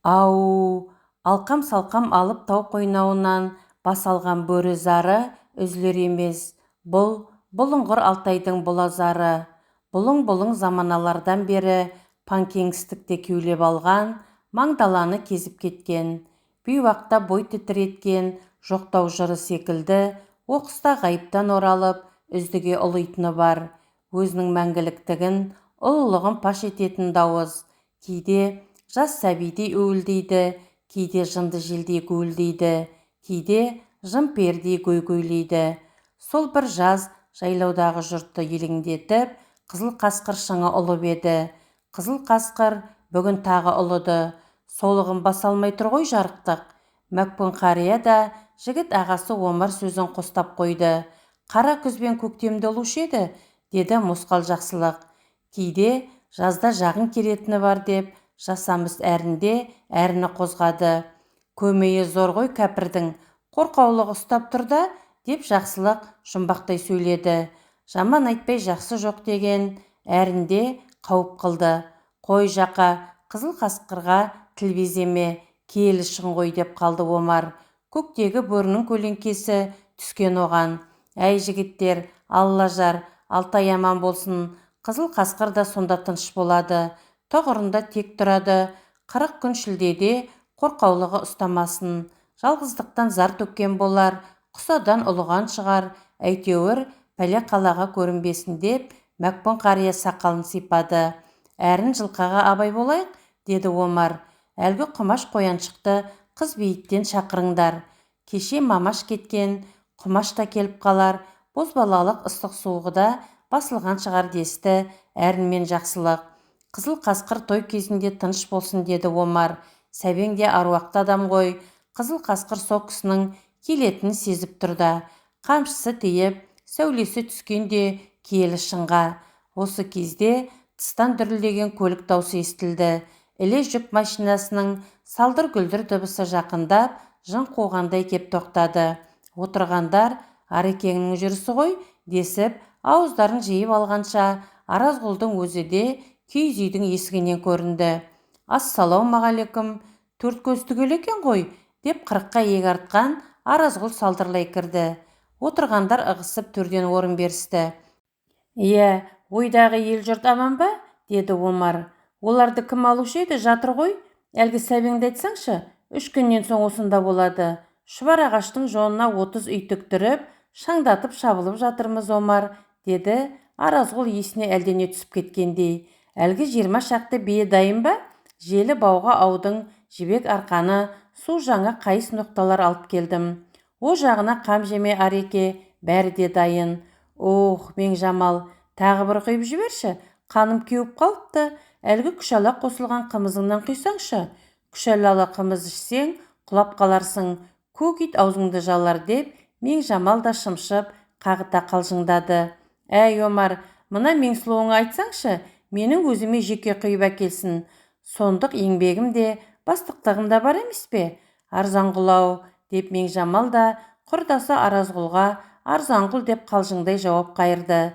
Ау, алқам-салқам алып тау қойнауынан бас алған бөрі зары үзілер емес. Бұлыңғыр Алтайдың бұлазары. Бұлың-бұлың заманалардан бері панкеңістікте кеулеп алған, маңдаланы кезіп кеткен. Бейуақта бой тітіреткен жоқтау жыры секілді, оқыста ғайыптан оралып, үздіге ұлитыны бар. Өзінің мәңгіліктігін, ұлылығын паш ететін дауыс. Кейде жас сәбидей өуілдейді, кейде жынды желдей гуілдейді, кейде жын-пердей гөй-гөйлейді. Сол бір жаз жайлаудағы жұртты елеңдетіп, қызыл қасқыр шыңы ұлып еді. Қызыл қасқыр бүгін тағы ұлыды. Солығын баса алмай тұр ғой жарықтық. Мәкпін қария да жігіт ағасы Омар сөзін қостап қойды. Қара күзбен көктемді ұлушы еді, деді мосқал жақсылық. Кейде жазда жағын керетіні бар деп, жасамыс әрінде әріні қозғады. Көмейі зор ғой кәпірдің, қорқаулығы ұстап тұрда, деп жақсылық жұмбақтай сөйледі. Жаман айтпай жақсы жоқ деген әрінде қауіп қылды. Қой жақа, қызыл қасқырға тіл беземе, киелі шың ғой деп қалды Омар. Көктегі бөрінің көлеңкесі түскен оған. Әй жігіттер, алла жар, Алтай аман болсын, қызыл қасқыр да сонда тыныш болады. Тұғырында тек тұрады, 40 күн шілдеде қорқаулығы ұстамасын. Жалғыздықтан зар төккен болар, құсадан ұлыған шығар, әйтеуір пәле қалаға көрінбесін деп, Мәкпін қария сақалын сипады. Әрін жылқаға абай болайық, деді Омар. Әлгі құмаш қояншықты қыз бейіттен шақырыңдар. Кеше мамаш кеткен, құмаш та келіп қалар, бозбалалық ыстық суығыда басылған шығар десті әрін мен жақсылық. Қызыл қасқыр той кезінде тыныш болсын, деді Омар. Сәбең де аруақты адам ғой. Қызыл қасқыр соққысының келетінін сезіп тұрда. Қамшысы тиіп, сәулесі түскенде киелі шыңға. Осы кезде тыстан дүрілдеген көлік даусы естілді. Іле жүк машинасының салдыр-гүлдір дыбысы жақындап, жын қуғандай кеп тоқтады. Отырғандар, Арекеңнің жүрісі ғой, десіп, ауыздарын жиып алғанша, Аразғұлдың өзі де киіз үйдің есігінен көрінді. Ассалаумағалейкум, төрт көз түгел екен ғой, деп 40-қа иек артқан Аразғұл салдырлай кірді. Отырғандар ығысып төрден орын берісті. Иә, ойдағы ел жұрт аман ба? Деді Омар. Оларды кім алушы еді, жатыр ғой? Әлгі сәбеңді айтсаңшы, 3 күннен соң осында болады. Шұбар ағаштың жонына 30 үй тіктіріп, шаңдатып шабылып жатырмыз, Омар, деді Аразғұл есіне әлдене түсіп кеткендей. Әлгі 20 шақты бие дайын ба? Желі бауға аудың, жібек арқаны, су жаңа қайыс ноқталар алып келдім. О жағына қам жеме Ареке, бәрі де дайын. Ох, мен Жамал, тағы бір құйып жіберші, қаным кеуіп қалыпты. Әлгі күшала қосылған қымызыңнан құйсаңшы. Күшалалы қымыз ішсең, құлап қаларсың, көк ит аузыңды жалар, деп мен Жамал да шымшып, қағыта қалжыңдады. Әй Омар, мына мен сұлуыңа айтсаңшы, менің өзіме жеке құйып әкелсін. Сондық еңбегім де, бастықтығым да бар емес пе? Арзанғұл-ау, деп мен Жамал да құрдасы Аразғұлға Арзанғұл деп қалжыңдай жауап қайырды.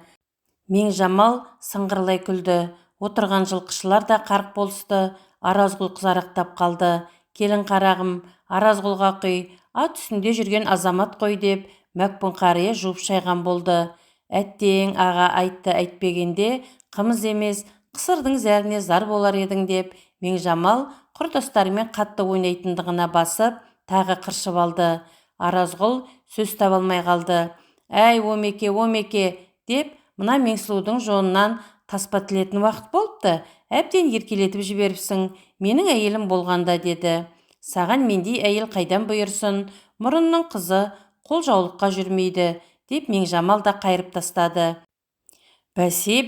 Мен Жамал сыңғырлай күлді. Отырған жылқышылар да қарқ болысты. Аразғұл қызарақтап қалды. Келін қарағым, Аразғұлға құй, ат үстінде жүрген азамат қой, деп Мәкпін қария жуып шайған болды. Әттең аға, айтты әйтпегенде қымыз емес, қысырдың зәріне зар болар едің, деп мен Жамал құрдастарымен қатты ойнайтындығына басып, тағы қыршып алды. Аразғұл сөз таба алмай қалды. Әй Омеке, Омеке, деп мына Меңсұлудың жонынан таспа тілетін уақыт болыпты, әбден еркелетіп жіберіпсің, менің әйелім болғанда, деді. Саған мендей әйел қайдан бұйырсын, мұрынның қызы қол жаулыққа жүрмейді, деп мен Жамал да қайырып тастады. Бәсе,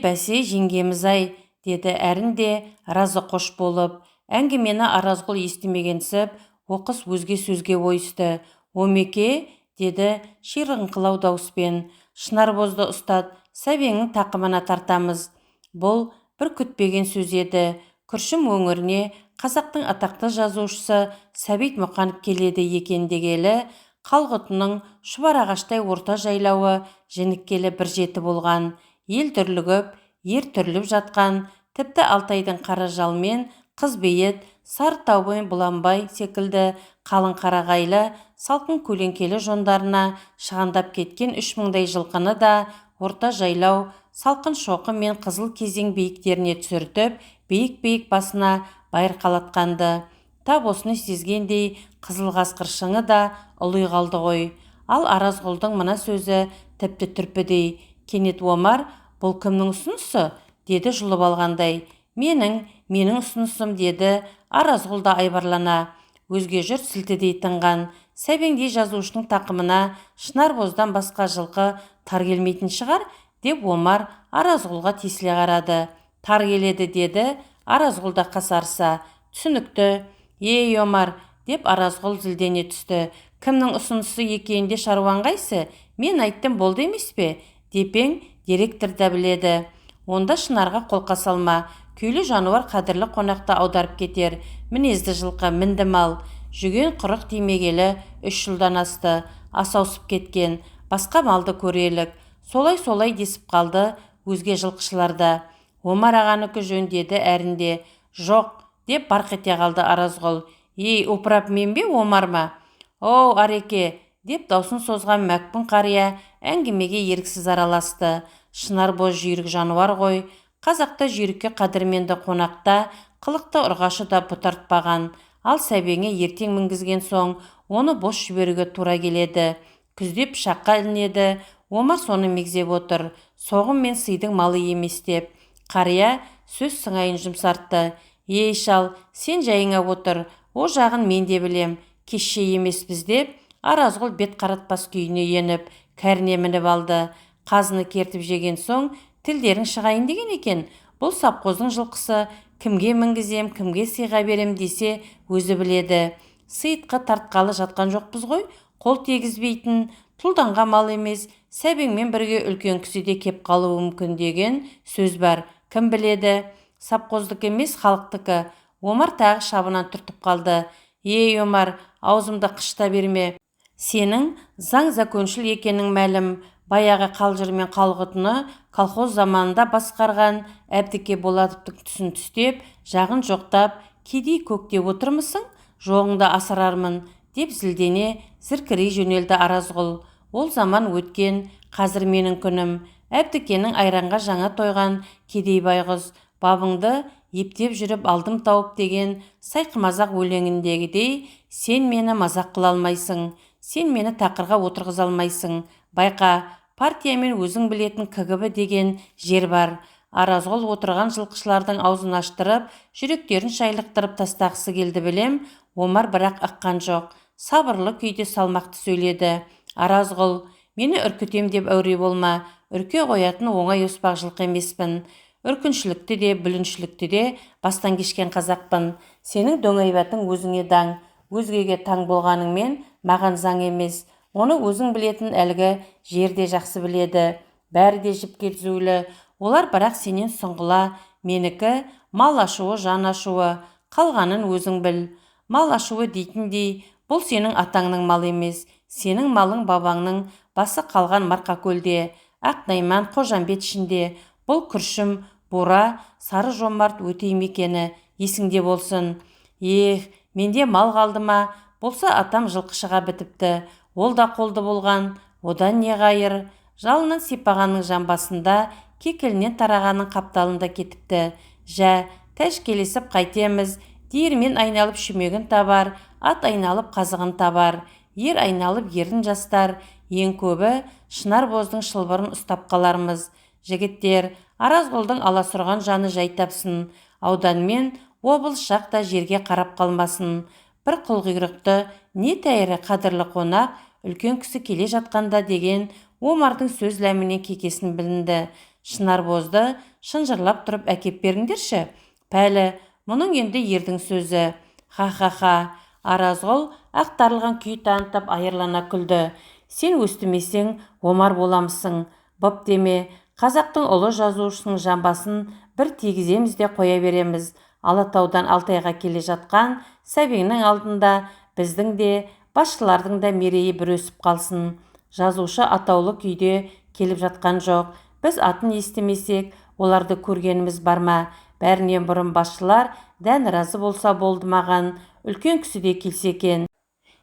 жеңгеміз-ай, деді әрінде разы қош болып. Әңгімені Аразғұл естімегенсіп, оқыс өзге сөзге ойысты. Омеке, деді ширыңқылау дауыспен, Шынарбозды ұстат, сәбеңнің тақымына тартамыз. Бұл бір күтпеген сөз еді. Күршім өңіріне қазақтың атақты жазушысы Сәбит Мұқанов келеді екен дегелі, Қалғұтының Шұбар ағаштай орта жайлауы жініккелі бір жеті болған. Ел дүрлігіп, ер түріліп жатқан, тіпті Алтайдың қара жалмен қыз бейіт Сарытау мен Бұланбай секілді қалың қарағайлы, салқын көлеңкелі жондарына шығандап кеткен 3000-дай жылқыны да орта жайлау, салқын шоқы мен қызыл кезең биіктеріне түсіртіп, биік-биік басына байырқалатқанды. Тап осыны сезгендей қызыл қасқыр шыңы да ұлый қалды ғой. Ал Аразғұлдың мына сөзі тіпті түрпідей. Кенет Омар, бұл кімнің ұсынысы? Деді жұлып алғандай. Менің ұсынысым, деді Аразғұл да айбарлана. Өзге жұрт сілтідей тынған. Сәбеңдей жазушының тақымына Шынарбоздан басқа жылқы тар келмейтін шығар, деп Омар Аразғұлға тесіле қарады. Тар келеді, деді Аразғұл да қасарса. Түсінікті. Ей, Омар, деп Аразғұл зілдене түсті. Кімнің ұсынысы екенінде шаруаң қайсы? Мен айттым, болды емес пе? Депең директор да біледі. Онда Шынарға қолқа салма. Күйлі жануар қадірлі қонақты аударып кетер. Мінезді жылқы, мінді мал. Жүген құрық тимегелі 3 жылдан асты. Асаусып кеткен. Басқа малды көрелік. Солай десіп қалды өзге жылқышыларда. Омар ағаныкі жөн, деді әрінде. Жоқ, деп барқ ете қалды Аразғұл. Ей, опырап мен бе, Омар ма? Оу, Ареке, деп даусын созған Мәкпін қария әңгімеге еріксіз араласты. Шынарбоз жүйрік жануар ғой. Қазақта жүйрікке қадірменді, қонақта қылықты ұрғашы да бұтартпаған. Ал сәбеңе ертең мінгізген соң оны бос жіберуге тура келеді. Күзде пышаққа ілінеді. Омар соны мегзеп отыр. Соғым мен сыйдың малы емес деп. Қария сөз сыңайын жұмсартты. Ей шал, сен жайыңа отыр. О жағын мен де білем. Кешше емеспіз деп Аразғұл бет қаратпас күйіне еніп, кәріне мініп алды. Қазыны кертіп жеген соң тілдерің шығайын деген екен. Бұл сапқоздың жылқысы, кімге мінгізем, кімге сыйға берем десе өзі біледі. Сыйытқа тартқалы жатқан жоқпыз ғой, қол тегізбейтін, тұлданға мал емес, сәбеңмен бірге үлкен кісі де кеп қалуы мүмкін деген сөз бар. Кім біледі? Сапқоздық емес, халықтікі. Омар тағы шабынан түртіп қалды. Ей, Омар, аузымды қышта берме. Сенің заң законшіл екенің мәлім. Баяғы қалжыр мен қалғытыны колхоз заманында басқарған Әбдіке Болатовтың түсін түстеп, жағын жоқтап, кедей көктеп отырмысың? Жоғыңда асырармын, деп зілдене зіркірей жөнелді Аразғұл. Ол заман өткен, қазір менің күнім. Әбдікенің айранға жаңа тойған кедей байғұс, бабыңды ептеп жүріп алдым тауып деген сайқымазақ өлеңіндегідей, сен мені мазақ қыла алмайсың, сен мені тақырға отырғыза алмайсың. Байқа, партия мен өзің білетін КГБ деген жер бар. Аразғұл отырған жылқышылардың аузын аштырып, жүректерін шайлықтырып тастағысы келді білем. Омар бірақ ыққан жоқ. Сабырлы күйде салмақты сөйледі. Аразғұл, мені үркітем деп әуре болма. Үрке қоятын оңай оспақ жылқы емеспін. Үркіншілікті де, бүліншілікті де бастан кешкен қазақпын. Сенің дөңайбатың өзіңе даң. Өзгеге таң болғаныңмен маған заң емес. Оны өзің білетін әлгі жерде жақсы біледі. Бәрі де жіпке түзулі. Олар бірақ сенен сұңғыла. Менікі мал ашуы, жан ашуы. Қалғанын өзің біл. Мал ашуы дейтіндей, бұл сенің атаңның мал емес. Сенің малың бабаңның басы қалған Марқакөлде, Ақнайман, Қожамбет ішінде. Бұл күршім, бура, сары жомарт өтей мекені есіңде болсын. Менде мал қалды ма? Болса атам жылқышыға бітіпті. Ол да қолды болған. Одан не ғайыр? Жалынан сипағанның жамбасында, кекілінен тарағанның қапталында кетіпті. Жә, тәшкелесіп қайтеміз. Диірмен айналып шүмегін табар, ат айналып қазығын табар. Ер айналып ерін жастар. Ең көбі Шынарбоздың шылбырын ұстап қалармыз. Жігіттер, Аразғұлдың аласұрған жаны жай тапсын. Ауданмен облыс жақта жерге қарап қалмасын. Бір қылғұйрықты не тәйірі қадірлі қонақ үлкен кісі келе жатқанда деген Омардың сөз ләмінен кекесін білінді. Шынарбозды шынжырлап тұрып әкеп беріңдерші. Пәлі, мұның енді ердің сөзі. Ха-ха-ха. Аразғұл ақтарылған күй танытып айырлана күлді. Сен өстімесең Омар боламысың. Бап деме. Қазақтың ұлы жазушысының жамбасын бір тегіземіз де қоя береміз. Алатаудан Алтайға келе жатқан сәбеңнің алдында біздің де, басшылардың да мерейі бір өсіп қалсын. Жазушы атаулы күйде келіп жатқан жоқ. Біз атын естімесек, оларды көргеніміз бар ма? Бәрінен бұрын басшылар дән разы болса болды маған, үлкен кісі де келсе екен.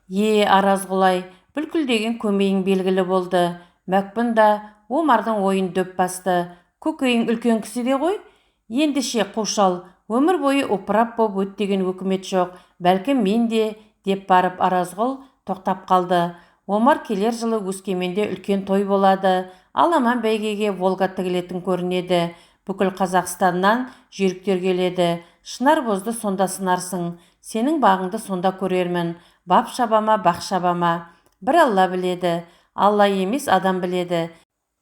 Аразғұлай, бүлкілдеген көмейің белгілі болды. Мәкпін да Омардың ойын дөп басты. Көкейің үлкен кісі де ғой. Ендеше қошал, өмір бойы опырап боп өт деген өкімет жоқ. Бәлкім мен де, деп барып Аразғұл тоқтап қалды. Омар келер жылы Өскеменде үлкен той болады. Аламан бәйгеге Волга тігілетін көрінеді. Бүкіл Қазақстаннан жүйріктер келеді. Шынарбозды сонда сынарсың. Сенің бағыңды сонда көрермін. Бап шабама, бақ шабама. Бір Алла біледі. Алла емес адам біледі.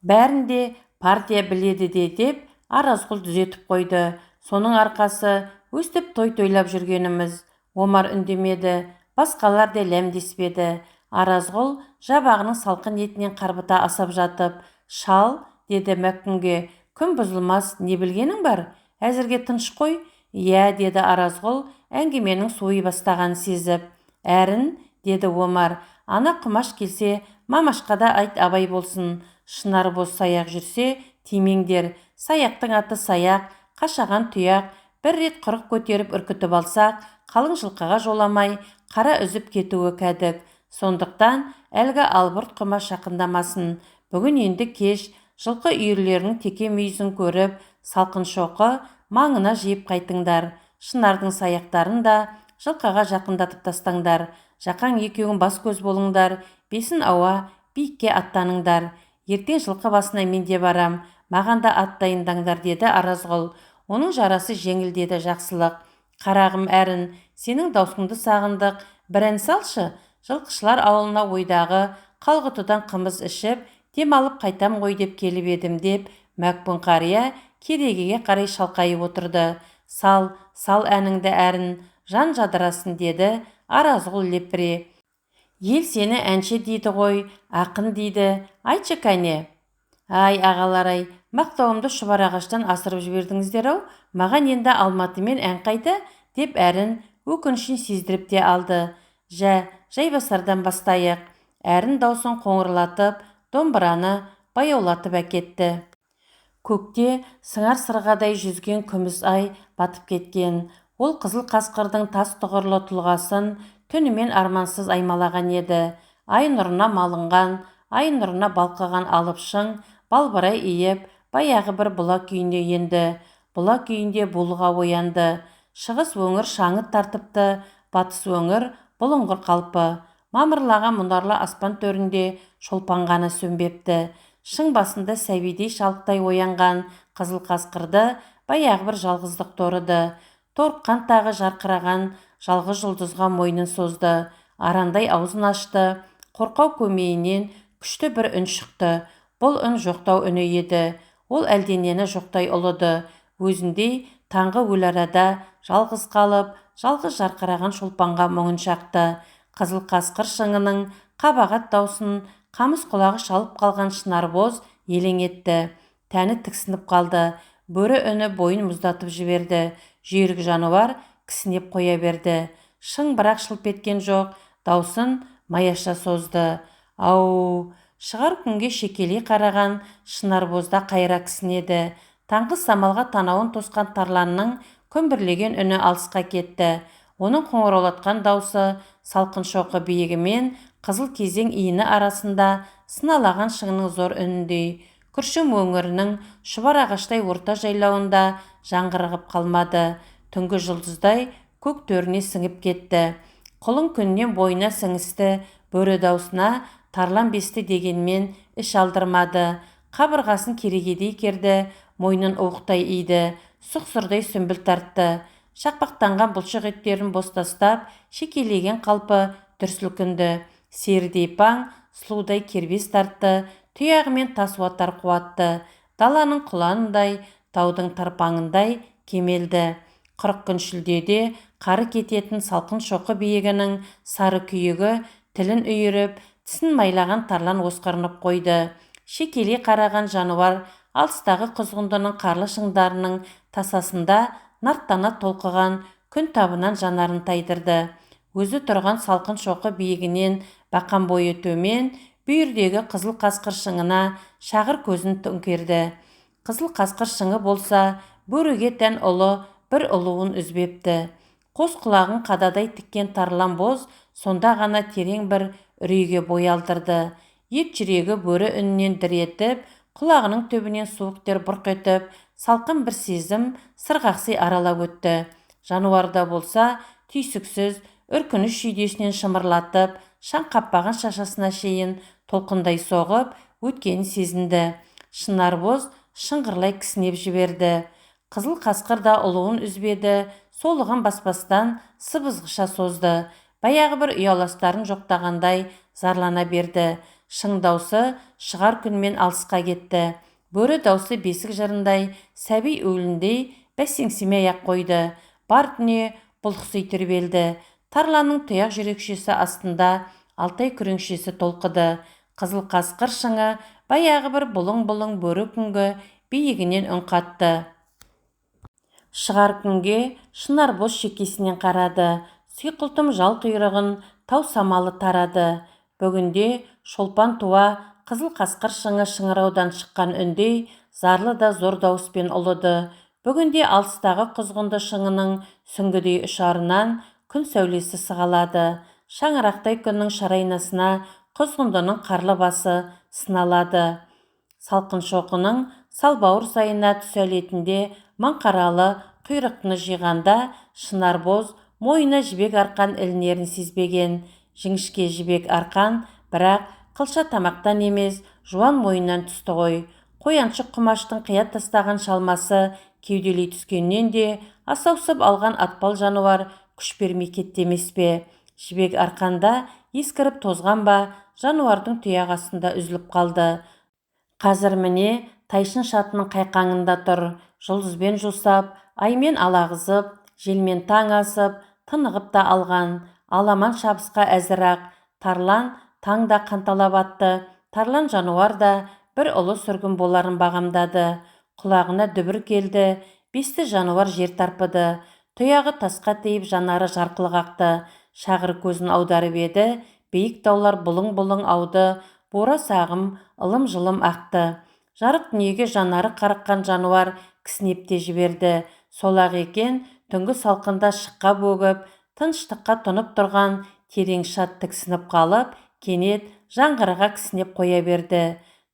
Бәрін де партия біледі деп Аразғұл түзетіп қойды. Соның арқасы өстіп той-тойлап жүргеніміз. Омар үндемеді. Басқалар да ләмдеспеді. Аразғұл жабағының салқын етінен қарбыта асап жатып, шал, деді Мәккүнге, күн бұзылмас, не білгенің бар? Әзірге тыныш қой. Деді Аразғұл әңгіменің сойы бастағанын сезіп. Әрін, деді Омар, ана Құмаш келсе, Мамашқа да айт абай болсын. Шынарбоз саяқ жүрсе, тимеңдер. Саяқтың аты саяқ, қашаған тұяқ. Бір рет құрық көтеріп үркітіп алсақ, қалың жылқыға жоламай, қара үзіп кетуі кәдік. Сондықтан әлгі албырт Құмаш жақындамасын. Бүгін енді кеш, жылқы үйірлерінің теке мүйізін көріп, салқын шоқы маңына жиып қайтыңдар. Шынардың саяқтарын да жылқыға жақындатып тастаңдар. Жақаң екеуің бас көз болыңдар. Бесін ауа, биікке аттаныңдар. Ертең жылқы басына мен де барам. Маған да ат дайындаңдар, деді Аразғұл. Оның жарасы жеңіл, деді Жақсылық. Қарағым Әрін, сенің даусыңды сағындық. Бір ән салшы. Жылқышылар ауылына ойдағы қалғытудан қымыз ішіп, демалып қайтам ғой деп келіп едім, деп Мәкпін қария керегеге қарай шалқайып отырды. Сал әніңді Әрін, жан жадырасын, деді Аразғұл лепіре. Ел сені әнші дейді ғой, ақын дейді. Айтшы кәне. Ағалар-ай, мақтауымды шұбар ағаштан асырып жібердіңіздер-ау. Маған енді Алматымен ән қайда, деп Әрін өкінішін сездіріп те алды. Жайбасардан бастайық. Әрін даусын қоңырлатып, домбыраны баяулатып әкетті. Көкте сыңар сырғадай жүзген күміс ай батып кеткен. Ол қызыл қасқырдың тас тұғырлы тұлғасын түнімен армансыз аймалаған еді. Ай нұрына малынған, ай нұрына балқыған алып шың балбырай иіп, баяғы бір бұла күйінде енді. Бұла күйінде булыға оянды. Шығыс өңір шаңы тартыпты, батыс өңір бұлыңғыр қалпы. Мамырлаған мұнарлы аспан төрінде шолпанғаны сөнбепті. Шың басында сәбидей шалықтай оянған қызыл қасқырды баяғы бір жалғыздық торыды. Торыққан тағы жарқыраған жалғыз жұлдызға мойнын созды. Арандай аузын ашты. Қорқау көмейінен күшті бір үн шықты. Бұл үн жоқтау үні еді. Ол әлденені жоқтай ұлыды. Өзіндей таңғы өл арада жалғыз қалып, жалғыз жарқыраған шолпанға мұңын шақты. Қызыл қасқыр шыңының қабағат даусын қамыс құлағы шалып қалған Шынарбоз елең етті. Тәні тіксініп қалды. Бөрі үні бойын мұздатып жіберді. Жүйрік жануар кісінеп қоя берді. Шың бірақ шылп еткен жоқ. Даусын маяша созды. Ау! Шығар күнге шекелей қараған Шынарбозда қайра кісінеді. Таңғы самалға танауын тосқан тарланның күмбірлеген үні алысқа кетті. Оның қоңыраулатқан даусы салқын шоқы биігімен қызыл кезең иіні арасында сыналаған шыңның зор үніндей. Күршім өңірінің шұбар ағаштай орта жайлауында жаңғырығып қалмады. Түнгі жұлдыздай көк төріне сіңіп кетті. Құлын күннен бойына сіңісті. Бөрі даусына тарлан бесті дегенмен іш алдырмады. Қабырғасын керегедей керді. Мойнын уықтай иді. Сұқ-сұрдай сүмбіл тартты. Шақпақтанған бұлшық еттерін бостастап, шекелеген қалпы дүрсілкінді. Сердей паң, сұлудай кербес тартты. Тұяғымен тас уаттар қуатты. Даланың құланындай, таудың тарпаңындай кемелді. 40 күн шілдеде қары кететін салқын шоқы биігінің сары күйігі тілін үйіріп, тісін майлаған тарлан осқырынып қойды. Шекелей қараған жануар алыстағы құзғындының қарлы шыңдарының тасасында нарттана толқыған күн табынан жанарын тайдырды. Өзі тұрған салқын шоқы биігінен бақан бойы төмен, бүйірдегі қызыл қасқыр шыңына шағыр көзін төңкерді. Қызыл қасқыр шыңы болса, бөріге тән ұлы бір ұлуын үзбепті. Қос құлағын қададай тіккен тарлан боз сонда ғана терең бір үрейге бой алдырды. Ет жүрегі бөрі үнінен дір етіп, құлағының төбінен суық тер бұрқ етіп, салқын бір сезім сырғақси аралап өтті. Жануарда болса, түйсіксіз, үркініш шүйдесінен шымырлатып, шаң қаппаған шашасына шейін толқындай соғып, өткенін сезінді. Шынар боз шыңғырлай кісінеп жіберді. Қызыл қасқыр да ұлуын үзбеді, солығын баспастан сыбызғыша созды. Баяғы бір ұяластарын жоқтағандай зарлана берді. Шың даусы шығар күнмен алысқа кетті. Бөрі даусы бесік жырындай, сәби өліндей бәсеңсімей ақ қойды. Бар дүние бұлқси түрбелді. Тарланның тұяқ жүрекшесі астында алтай күреңшесі толқыды. Қызыл қасқыр шыңы баяғы бір бұлың-бұлың бөрі күнгі биігінен үн қатты. Шығар күнге Шынар боз шекесінен қарады. Сұйқылтым жал құйрығын тау самалы тарады. Бүгінде шолпан туа қызыл қасқыр шыңы шыңыраудан шыққан үндей зарлы да зор дауыспен ұлыды. Бүгінде алыстағы құзғынды шыңының сүңгідей ұшарынан күн сәулесі сығалады. Шаңырақтай күннің шарайнасына құзғындының қарлы басы сыналады. Салқын шоқының салбауыр сайына түсәлетінде маңқаралы құйрықтыны жиғанда Шынар боз мойына жібек арқан ілінерін сезбеген. Жіңішке жібек арқан, бірақ қылша тамақтан емес, жуан мойыннан түсті ғой. Қояншық құмаштың қият тастаған шалмасы кеуделей түскеннен де асаусып алған атпал жануар күш бермей кетті емес пе? Жібек арқанда ескіріп тозған ба, жануардың тұяқ астында үзіліп қалды. Қазір міне тайшын шатының қайқаңында тұр. Жұлдызбен жусап, аймен алағызып, желмен таң асып, тынығып та алған. Аламан шабысқа әзірақ. Тарлан таңда қанталап атты. Тарлан жануар да бір ұлы сүргін боларын бағамдады. Құлағына дүбір келді. Бесті жануар жер тарпыды. Тұяғы тасқа тиіп жанары жарқылық ақты. Шағыр көзін аударып еді. Биік таулар бұлың-бұлың ауды. Бора сағым ылым-жылым ақты. Жарық дүниеге жанары қарыққан жануар кісінеп те жіберді. Сол-ақ екен, түнгі салқында шыққа бөгіп, тыныштыққа тұнып тұрған терең шат тіксініп қалып, кенет жаңғырыға кісінеп қоя берді.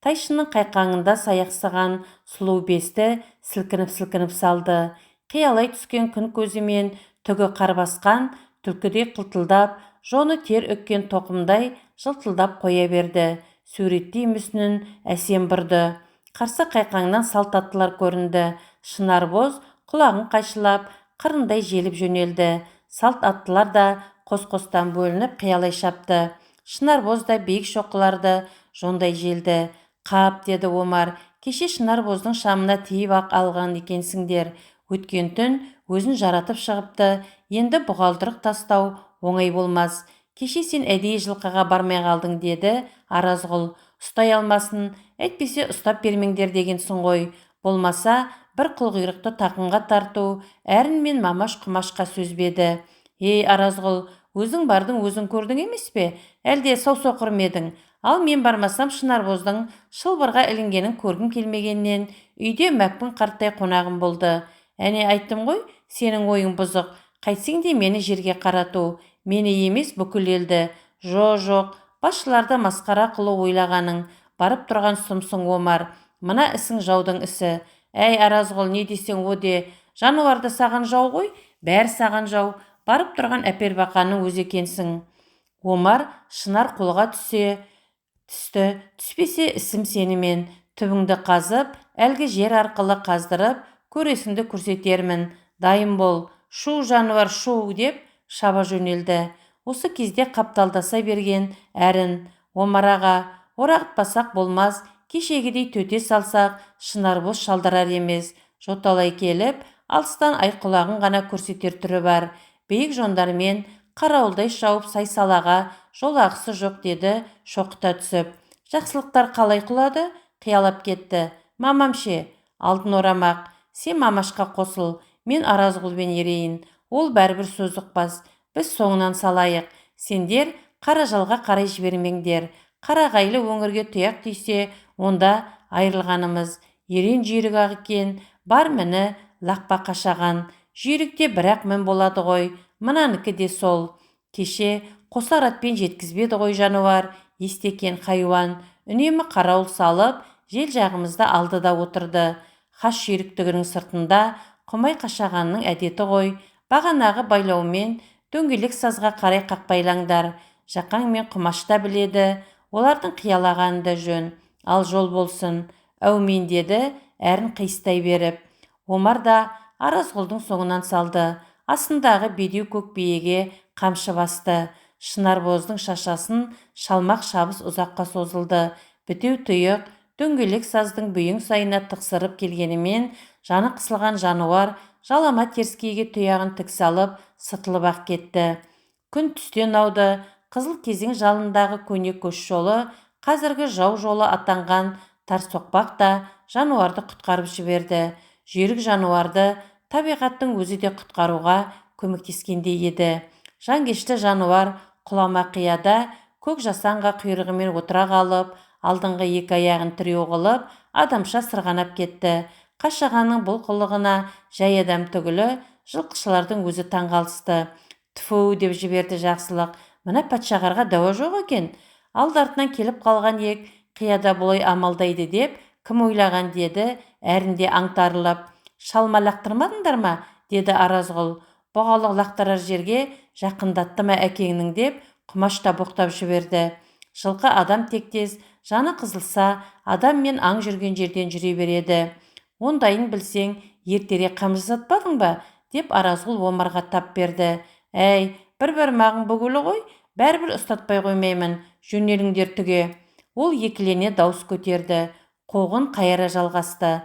Тайшынның қайқаңында саяқсыған сұлу бесті сілкініп-сілкініп салды. Қиялай түскен күн көзімен түгі қар басқан түлкідей қылтылдап, жоны тер өккен тоқымдай жылтылдап қоя берді. Суреттей мүсінін әсем бұрды. Қарсы қайқаңнан салт аттылар көрінді. Шынар боз құлағын қайшылап, қырындай желіп жөнелді. Салт аттылар да қос-қостан бөлініп қиялай шапты. Шынар боз да биік шоқыларды жондай желді. Қап, деді Омар, кеше Шынар боздың шамына тиіп ақ алған екенсіңдер. Өткен түн өзін жаратып шығыпты. Енді бұғалдырық тастау оңай болмас. Кеше сен әдейі жылқыға бармай қалдың, деді Аразғұл. Ұстай алмасын, әйтпесе ұстап бермеңдер дегенсің ғой. Болмаса, бір қылғұйрықты тақынға тарту әрін мен Мамаш Құмашқа сөз беді. Ей, Аразғұл, өзің бардың өзің көрдің емес пе? Әлде сау-соқыр ма едің? Ал мен бармасам Шынар боздың шылбырға ілінгенін көргім келмегеннен үйде Мәкпін қарттай қонағым болды. Әне айттым ғой, сенің ойың бұзық. Қайтсең де мені жерге қарату. Мені емес, бүкіл елді. Жоқ, басшыларды масқара қылу ойлағаның. Барып тұрған сұмсың, Омар. Мына ісің жаудың ісі. Әй, Аразғұл, не десең о де. Жануарды саған жау ғой, бәрі саған жау. Барып тұрған әпербақаның өзі екенсің. Омар Шынар қолға түсті. Түспесе ісім сенімен. Түбіңді қазып, әлгі жер арқылы қаздырып, көресіңді көрсетермін. Дайын бол. Шу, жануар, шу, деп шаба жөнелді. Осы кезде қапталдаса берген әрін. Омар аға, орағытпасақ болмаз. Кешегідей төте салсақ, Шынар боз шалдырар емес. Жоталай келіп, алыстан айқұлағын ғана көрсетер түрі бар. Биік жондармен қарауылдай шауып сай-салаға жолағысы жоқ, деді шоқыта түсіп. Жақсылықтар қалай құлады? Қиялап кетті. Мамам ше? Алдын орамақ. Сен Мамашқа қосыл, мен Аразғұлбен ерейін. Ол бәрібір сөз ұқпас. Біз соңынан салайық. Сендер Қаражалға қарай жібермеңдер. Қарағайлы өңірге тұяқ түйсе, онда айырылғанымыз. Ерен жүйрік ақ екен. Бар міні, лақпа қашаған. Жүйрікте бірақ мін болады ғой, мынанікі де сол. Кеше қосар атпен жеткізбеді ғой жануар, естекен хайуан. Үнемі қарауыл салып, жел жағымызда алдыда отырды. Хас жүйріктігінің сыртында құмай қашағанның әдеті ғой, бағанағы байлаумен дөңгелек сазға қарай қақпайлаңдар. Жақаң мен құмашта біледі, олардың қиялағаны да жөн, ал жол болсын. Әумин деді, әрін қиыстай беріп. Омар да Аразғұлдың соңынан салды. Асындағы бедеу көк биеге қамшы басты. Шынарбоздың шашасын шалмақ шабыс ұзаққа созылды. Бітеу тұйық, дөңгелек саздың бүйің сайына тықсырып келгенімен, жаны қысылған жануар жалама теріскейге тұяғын тік салып, сытылып ақ кетті. Күн түстен ауды. Қызыл кезең жалындағы көне көш жолы, қазіргі жау жолы атанған тарсоқпақ та жануарды құтқарып жіберді. Жүйрік жануарды табиғаттың өзі де құтқаруға көмектескендей еді. Жанкешті жануар құлама қияда көк жасанға құйрығымен отыра қалып, алдыңғы екі аяғын тіреу қылып, адамша сырғанап кетті. Қашағанның бұл қылығына жай адам түгілі, жылқышылардың өзі таңғалысты. Тфу деп жіберді жақсылық, мына патшағарға дауа жоқ екен. Алдартынан келіп қалған ек, қияда бұлай амалдайды деп кім ойлаған деді, әрінде аңтарылып. Шалма лақтырмадыңдар ма? Деді Аразғұл. Бұғалық лақтырар жерге жақындатты ма әкеңнің деп құмашта боқтап жіберді. Жылқы адам тектес, жаны қызылса, адам мен аң жүрген жерден жүре береді. Ондайын білсең, ертерек қамшы сатпадың ба? Деп Аразғұл Омарға тап берді. Әй, бір мағың бүгілі ғой, бәрібір ұстатпай қоймаймын, жөнеліңдер түге. Ол екілене дауыс көтерді. Қоғын қайыра жалғасты.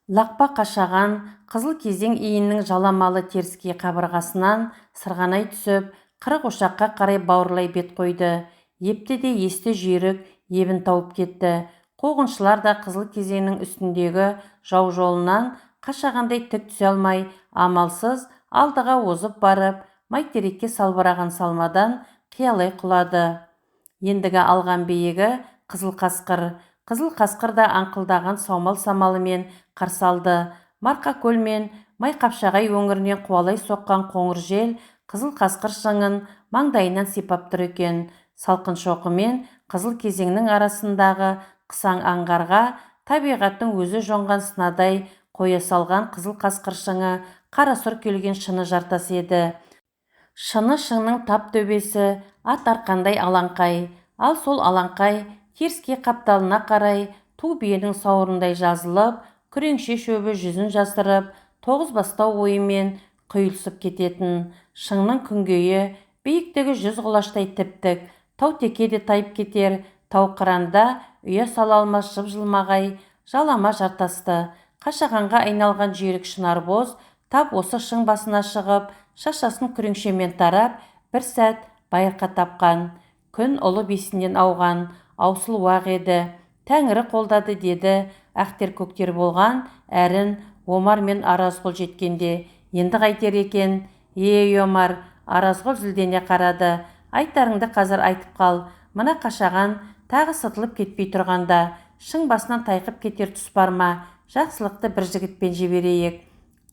Лақпа қашаған қызыл кезең иіннің жаламалы теріскей қабырғасынан сырғанай түсіп, қырық ошаққа қарай бауырлай бет қойды. Епті де есті жүйрік ебін тауып кетті. Қуғыншылар да қызыл кезеңнің үстіндегі жау жолынан қашағандай тік түсе алмай, амалсыз алдыға озып барып, майтерекке салбыраған салмадан қиялай құлады. Ендігі алған биігі қызыл қасқыр. Қызыл қасқыр да аңқылдаған саумал-самалымен қарсы алды. Марқа көл мен Майқапшағай өңірінен қуалай соққан қоңыр жел қызыл қасқыр шыңын маңдайынан сипап тұр екен. Салқын шоқы мен қызыл кезеңнің арасындағы қысаң аңғарға табиғаттың өзі жоңған сынадай қоя салған қызыл қасқыр шыңы қарасұр келген шыны жартас еді. Шыны шыңның тап төбесі ат арқандай алаңқай, ал сол алаңқай теріскей қапталына қарай ту биенің сауырындай жазылып, күреңше шөбі жүзін жасырып, тоғыз бастау ойымен құйылысып кететін. Шыңның күнгейі биіктігі 100 құлаштай тіптік, тау теке де тайып кетер, тау қыранда ұя сала алмас жып-жылмағай жалама жартасты. Қашағанға айналған жүйрік Шынарбоз тап осы шың басына шығып, шашасын күреңшемен тарап, бір сәт байырқа тапқан. Күн ұлы бесінен ауған, аусыл уақ еді. Тәңірі қолдады деді ақтер-көктер болған әрін Омар мен Аразғұл жеткенде. Енді қайтер екен? Ей, Омар, Аразғұл зілдене қарады. Айтарыңды қазір айтып қал. Мына қашаған тағы сытылып кетпей тұрғанда, шың басынан тайқып кетер тұс бар ма? Жақсылықты бір жігітпен жіберейік.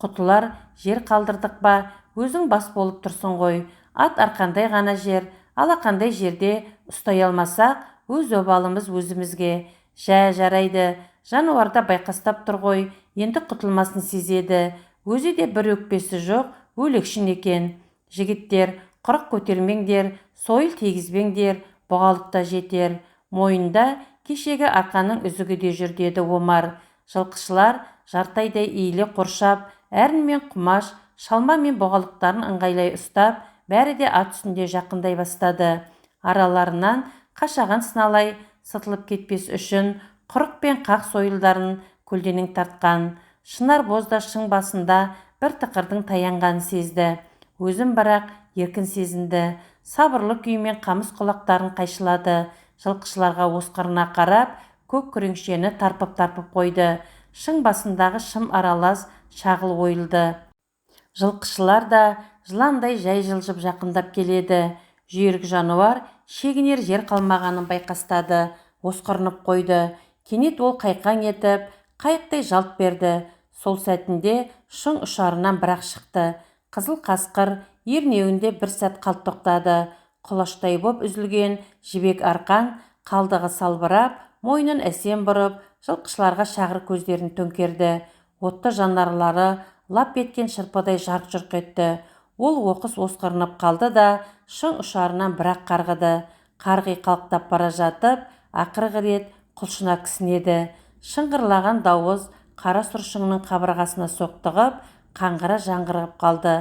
Құтылар жер қалдырдық ба? Өзің бас болып тұрсын ғой. Ат арқандай ғана жер, алақандай жерде ұстай алмасақ, өз обалымыз өзімізге. Жарайды, жануарда байқастап тұр ғой, енді құтылмасын сезеді. Өзі де бір өкпесі жоқ, өлекшін екен. Жігіттер, құрық көтермеңдер, сойыл тегізбеңдер, бұғалықта жетер. Мойында кешегі арқаның үзігі де жүр, деді Омар. Жылқышылар жартайдай иіле қоршап, әрін мен құмаш, шалма мен бұғалықтарын ыңғайлай ұстап, бәрі де ат үстінде жақындай бастады. Араларынан қашаған сыналай сытылып кетпес үшін құрық пен қақ сойылдарын көлденең тартқан. Шынарбоз да шың басында бір тықырдың таянғанын сезді. Өзін бірақ еркін сезінді. Сабырлы күймен қамыс құлақтарын қайшылады. Жылқышыларға осқырына қарап, көк күреңшені тарпып қойды. Шың басындағы шым аралас шағыл ойылды. Жылқышылар да жыландай жай жылжып жақындап келеді. Жүйрік жануар шегінер жер қалмағанын байқастады. Осқырынып қойды. Кенет ол қайқаң етіп, қайықтай жалт берді. сол сәтінде шың ұшарынан бір-ақ шықты. Қызыл қасқыр ернеуінде бір сәт қалт тоқтады. Құлаштай боп үзілген жібек арқан қалдығы салбырап, мойнын әсем бұрып, жылқышыларға шағыр көздерін төңкерді. Отты жанарлары лап еткен шырпыдай жарқ-жұрқ етті. Ол оқыс осқырынып қалды да шың ұшарынан бір-ақ қарғыды. Қарғи қалықтап бара жатып, ақырғы рет құлшына кісінеді. Шыңғырлаған дауыс қара сұр шыңның қабырғасына соқтығып, қаңғыра жаңғырып қалды.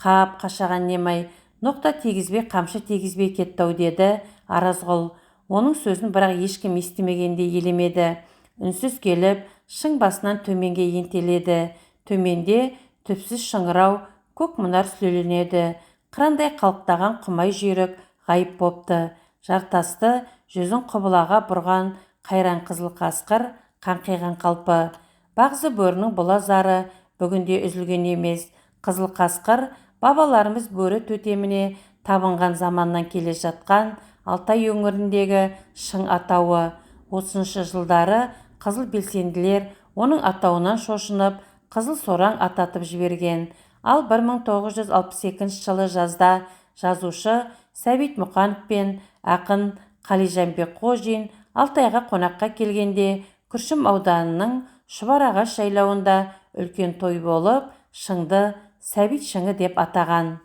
Қап қашаған немай, ноқта тегізбей қамшы тегізбей кетті-ау, деді Аразғұл. Оның сөзін бірақ ешкім естімегендей елемеді. Үнсіз келіп, шың басынан төменге ентеледі. Төменде түпсіз шыңырау көк мұнар сүлеленеді. Қырандай қалықтаған құмай жүйрік ғайып бопты. Жартасты жүзін құбылаға бұрған қайран қызыл қасқыр қаңқиған қалпы. Бағзы бөрінің бұла зары бүгінде үзілген емес. Қызыл қасқыр бабаларымыз бөрі төтеміне табынған заманнан келе жатқан Алтай өңіріндегі шың атауы. 30-шы жылдары қызыл белсенділер оның атауынан шошынып, қызыл сораң ататып жіберген. Ал 1962 жылы жазда жазушы Сәбит Мұқанов пен ақын Қалижанбек Қожин Алтайға қонаққа келгенде Күршім ауданының Шұбарағаш жайлауында үлкен той болып, шыңды Сәбит шыңы деп атаған.